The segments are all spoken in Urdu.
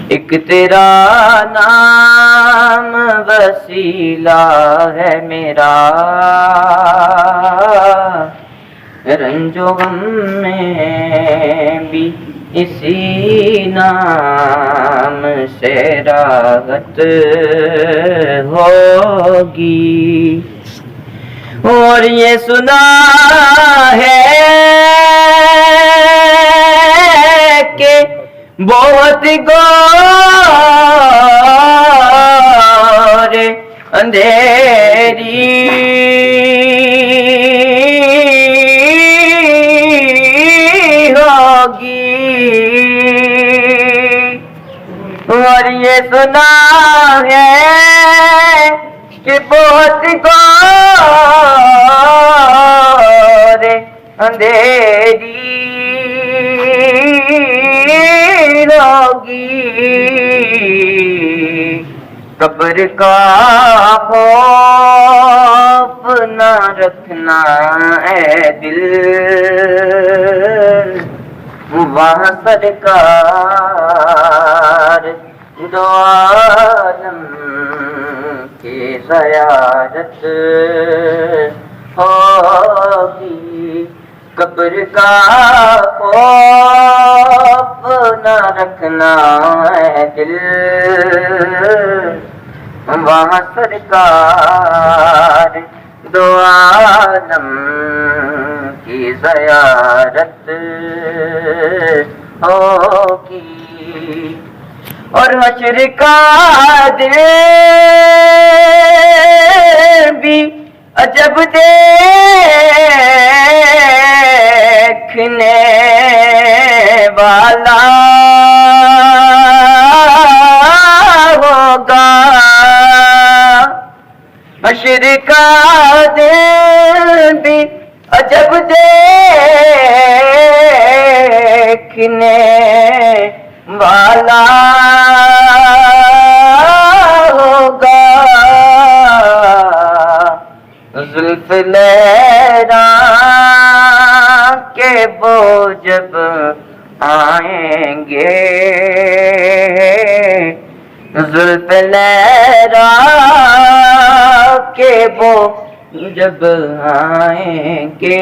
ایک تیرا نام وسیلہ ہے میرا، رنج و غم میں بھی اسی نام سے راحت ہوگی۔ اور یہ سنا ہے کہ بہت گور اندھیری ہوگی، اور یہ سنا ہے کہ بہت گور اندھیری ہوگی۔ قبر کا خوف نہ رکھنا اے دل، وہاں سرکار دو عالم کی زیارت ہوگی۔ قبر کا خوف نہ رکھنا اے دل، وہاں سرکار دو عالم کی زیارت ہوگی۔ اور حشر کا دن بھی عجب دیکھنے والا ہوگا، حشر کا دن بھی عجب دیکھنے والا ہوگا۔ زلف لیران کے وہ جب آئیں گے، زلف لیران کے وہ جب آئیں گے،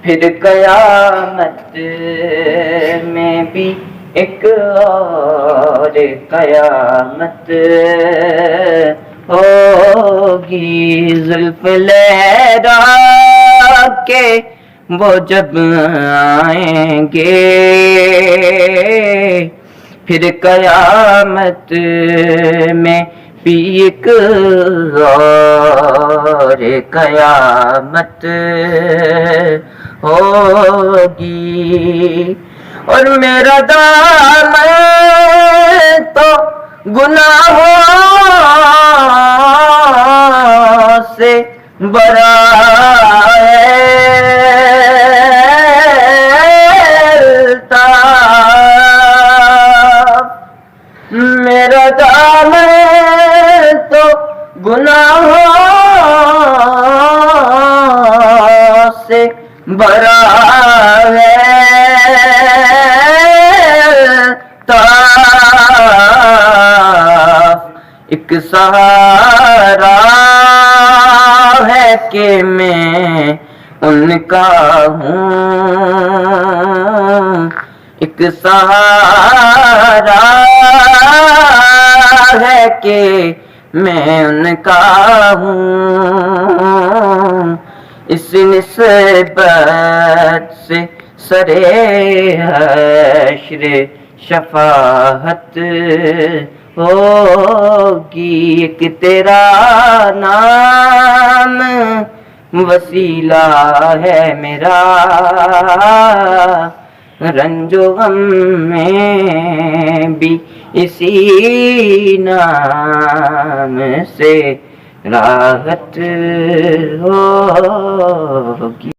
پھر قیامت میں بھی ایک اور قیامت ہوگی۔ زلف لیران کے وہ جب آئیں گے، پھر قیامت میں بھی ایک اور قیامت ہوگی۔ اور میرا دامن تو گناہوں سے بھرا ہے، میرا دامن تو گناہوں سے بھرا ہے، ایک سہارا ہے کہ میں ان کا ہوں، ایک سہارا ہے کہ میں ان کا ہوں۔ اس نسبت سے سرے حشر شفاعت ہوگی۔ ایک تیرا نام وسیلہ ہے میرا، رنج و غم میں بھی اسی نام سے راحت ہوگی۔